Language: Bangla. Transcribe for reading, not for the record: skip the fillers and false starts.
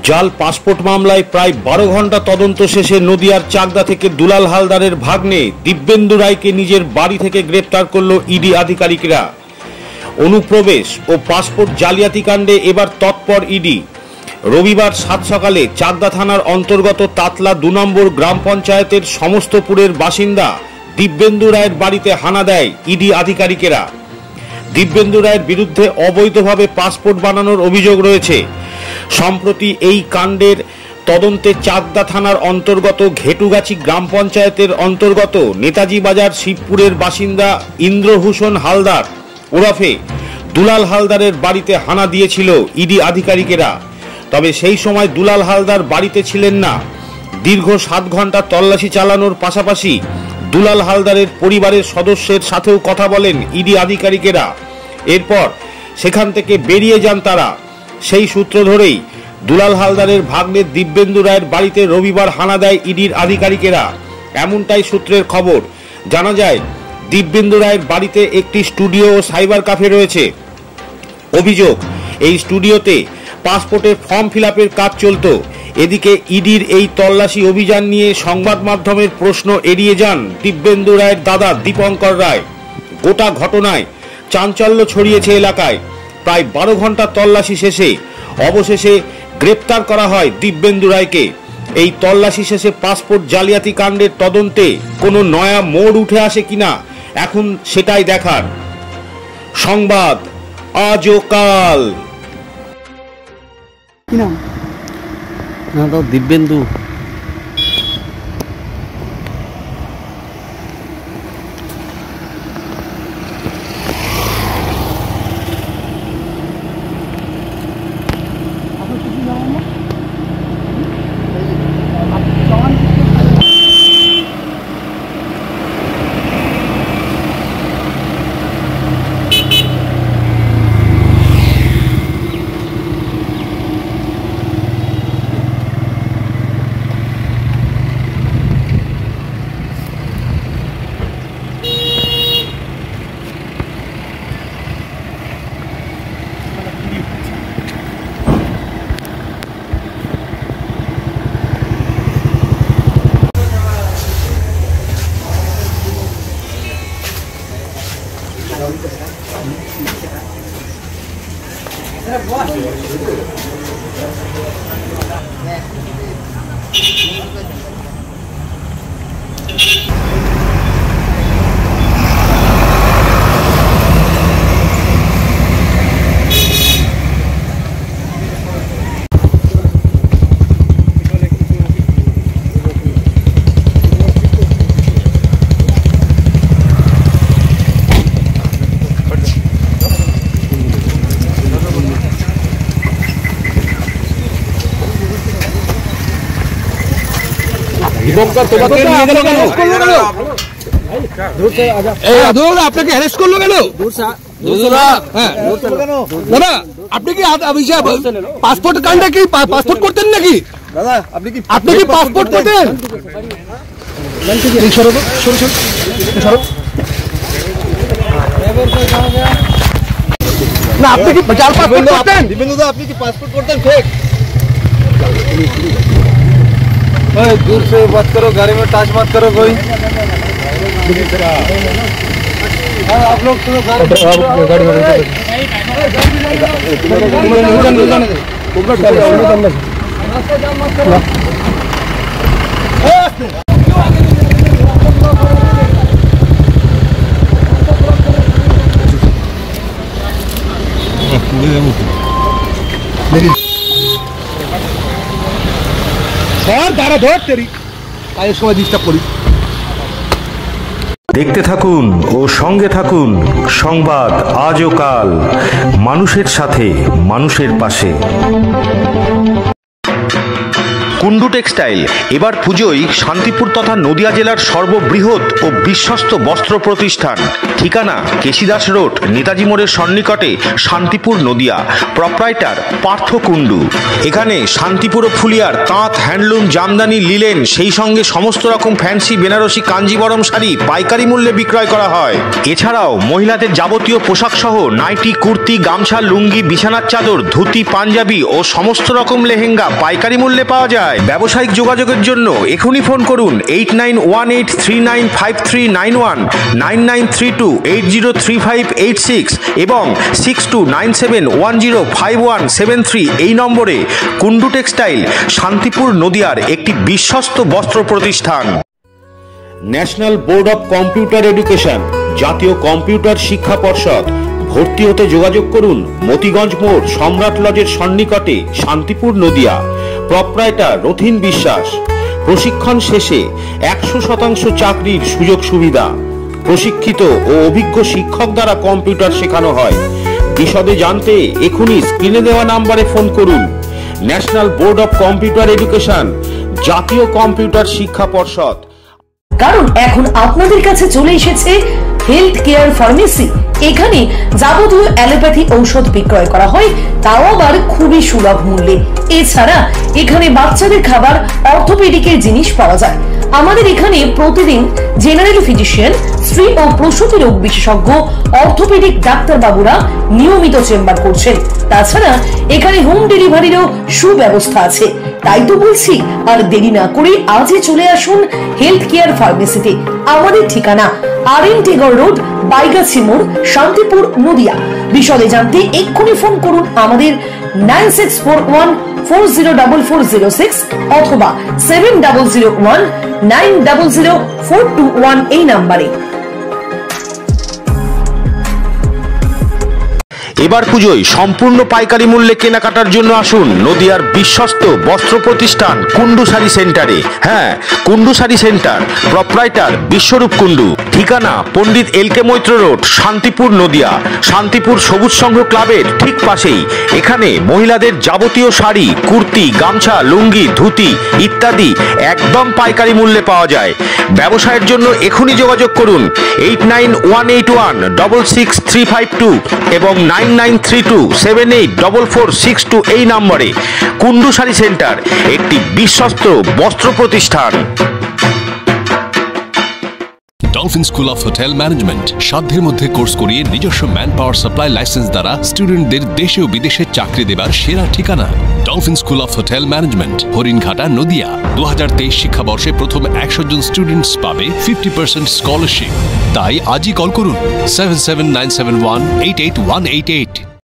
জাল পাসপোর্ট মামলায় প্রায় 12 ঘন্টা তদন্ত শেষে নদিয়ার চাকদা থেকে দুলাল হালদারের ভাগ্নে দিব্যেন্দু রায়কে নিজের বাড়ি থেকে গ্রেপ্তার করল ইডি আধিকারিকরা। অনুপ্রবেশ ও পাসপোর্ট জালিয়াতি কাণ্ডে এবার তৎপর ইডি। রবিবার 7 সকালে চাকদা থানার অন্তর্গত তাতলা 2 নম্বর গ্রাম পঞ্চায়েতের সমস্তপুরের বাসিন্দা দিব্যেন্দু রায়ের বাড়িতে হানা দেয় ইডি আধিকারিকেরা। দিব্যেন্দু রায়ের বিরুদ্ধে অবৈধভাবে পাসপোর্ট বানানোর অভিযোগ রয়েছে। সম্প্রতি এই কাণ্ডের তদন্তে চাকদা থানার অন্তর্গত ঘেটুগাছি গ্রাম পঞ্চায়েতের অন্তর্গত নেতাজি বাজার শিবপুরের বাসিন্দা ইন্দ্রভূষণ হালদার ওরফে দুলাল হালদারের বাড়িতে হানা দিয়েছিল ইডি আধিকারিকেরা। তবে সেই সময় দুলাল হালদার বাড়িতে ছিলেন না। দীর্ঘ 7 ঘন্টা তল্লাশি চালানোর পাশাপাশি দুলাল হালদারের পরিবারের সদস্যের সাথেও কথা বলেন ইডি আধিকারিকেরা। এরপর সেখান থেকে বেরিয়ে যান তারা। সেই সূত্র ধরেই দুলাল হালদারের ভাগ্নে দিব্যেন্দু রায়ের বাড়িতে রবিবার হানা দেয় ইডির আধিকারিকেরা। এমনটাই সূত্রের খবর। জানা যায় দিব্যেন্দু রায়ের বাড়িতে একটি স্টুডিও ও সাইবার ক্যাফে রয়েছে। অভিযোগ, এই স্টুডিওতে পাসপোর্টের ফর্ম ফিলআপের কাজ চলত। এদিকে ইডির এই তল্লাশি অভিযান নিয়ে সংবাদ মাধ্যমের প্রশ্ন এড়িয়ে যান দিব্যেন্দু রায়ের দাদা দীপঙ্কর রায়। গোটা ঘটনায় চাঞ্চল্য ছড়িয়েছে এলাকায়। প্রায় 12 ঘন্টা তল্লাশি শেষে অবশেষে গ্রেপ্তার করা হয় দিব্যেন্দু রায়কে। এই তল্লাশি শেষে পাসপোর্ট জালিয়াতি কাণ্ডের তদন্তে কোনো নয়া মোড় উঠে আসে কিনা এখন সেটাই দেখার। সংবাদ আজ ও কাল। দিব্যেন্দু আপনাকে অ্যারেস্ট করলো কেন? আপনি কি পাসপোর্ট কাণ্ডে কি পাসপোর্ট করতেন নাকি? আপনি কি পাসপোর্ট করতেন? না, আপনি কি জাল পাসপোর্ট করতেন? দিব্যেন্দু, আপনি কি পাসপোর্ট করতেন ফেক? दूर से बात करो, गाड़ी में टच मत करो कोई। आप लोग गाड़ी দেখতে থাকুন ও সঙ্গে থাকুন সংবাদ আজ ও কাল, মানুষের সাথে মানুষের পাশে। কুন্ডু টেক্সটাইল এবার পুজোয় শান্তিপুর তথা নদিয়া জেলার সর্ববৃহৎ ও বিশ্বস্ত বস্ত্র প্রতিষ্ঠান। ঠিকানা কেশিদাস রোড, নেতাজি মোড়ের সন্নিকটে, শান্তিপুর, নদিয়া। প্রপ্রাইটার পার্থ কুন্ডু। এখানে শান্তিপুর ও ফুলিয়ার তাঁত, হ্যান্ডলুম, জামদানি, লিলেন, সেই সঙ্গে সমস্ত রকম ফ্যান্সি, বেনারসি, কাঞ্জিবরম শাড়ি পাইকারি মূল্যে বিক্রয় করা হয়। এছাড়াও মহিলাদের যাবতীয় পোশাক সহ নাইটি, কুর্তি, গামছা, লুঙ্গি, বিছানার চাদর, ধুতি, পাঞ্জাবি ও সমস্ত রকম লেহেঙ্গা পাইকারি মূল্যে পাওয়া যায়। ব্যবসায়িক যোগাযোগের জন্য এখনই ফোন করুন 8918395391, 9932803586 এবং 6297105173 এই নম্বরে। কুন্ডু টেক্সটাইল শান্তিপুর, নদিয়ার একটি বিশ্বস্ত বস্ত্র প্রতিষ্ঠান। National board of computer education, জাতীয় কম্পিউটার শিক্ষা পর্ষদ। ভর্তি হতে যোগাযোগ করুন মতিগঞ্জ মোড়, সম্রাট লজের সন্নিকটে, শান্তিপুর, নদিয়া। প্রপ্রাইটার রথিন বিশ্বাস। প্রশিক্ষণ শেষে 100% চাকরির সুযোগ সুবিধা। প্রশিক্ষিত ও অভিজ্ঞ শিক্ষক দ্বারা কম্পিউটার শেখানো হয়। বিশদে জানতে এখনই স্ক্রিনে দেওয়া নাম্বারে ফোন করুন। National board of computer education, জাতীয় কম্পিউটার শিক্ষা পর্ষদ। কারণ এখন আপনাদের কাছে চলে এসেছে হেলথ কেয়ার ফার্মেসি। এখানে যাবতীয় অ্যালোপ্যাথি ঔষধ বিক্রয় করা হয়, তাও আবার খুবই সুলভ মূল্যে। এছাড়া এখানে বাচ্চাদের খাবার, অর্থোপেডিকের জিনিস পাওয়া যায়। আমাদের এখানে প্রতিদিন জেনারেল ফিজিশিয়ান, স্ত্রী ও প্রসূতি রোগ বিশেষজ্ঞ, অর্থোপেডিক ডাক্তার বাবুরা নিয়মিত চেম্বার করছেন। তাছাড়া এখানে হোম ডেলিভারিরও সুব্যবস্থা আছে। তাই তো বলছি, আর দেরি না করে আজই চলে আসুন হেলথ কেয়ার ফার্মেসিতে। আমাদের ঠিকানা RN টেগর রোড, বাইগাছি মোড়, শান্তিপুর, নদিয়া। বিশদে জানতে এক্ষুনি ফোন করুন আমাদের 9641404406 অথবা 7001900421 এই নাম্বারে। এবার পুজোয় সম্পূর্ণ পাইকারি মূল্যে কেনাকাটার জন্য আসুন নদিয়ার বিশ্বস্ত বস্ত্র প্রতিষ্ঠান কুন্ডু শাড়ি সেন্টারে। হ্যাঁ, কুন্ডু শাড়ি সেন্টার। প্রপ্রাইটার বিশ্বরূপ কুন্ডু। ঠিকানা পণ্ডিত LK মৈত্র রোড, শান্তিপুর, নদিয়া। শান্তিপুর সবুজ সংঘ ক্লাবের ঠিক পাশেই। এখানে মহিলাদের যাবতীয় শাড়ি, কুর্তি, গামছা, লুঙ্গি, ধুতি ইত্যাদি একদম পাইকারি মূল্যে পাওয়া যায়। ব্যবসায়ের জন্য এখনই যোগাযোগ করুন 8918166352 এবং 9932784462 এই নম্বরে। কুন্ডু শাড়ি সেন্টার একটি বিশ্বস্ত বস্ত্র প্রতিষ্ঠান। Dolphin school of hotel management সাধ্যের মধ্যে কোর্স করিয়ে নিজস্ব ম্যান পাওয়ার সাপ্লাই লাইসেন্স দ্বারা স্টুডেন্টদের দেশে ও বিদেশে চাকরি দেবার সেরা ঠিকানা। Dolphin school of hotel management, Haringhata, Nadia. 2023 শিক্ষাবর্ষে প্রথম 100 জন স্টুডেন্টস পাবে 50% স্কলারশিপ। তাই আজই কল করুন 7797188188।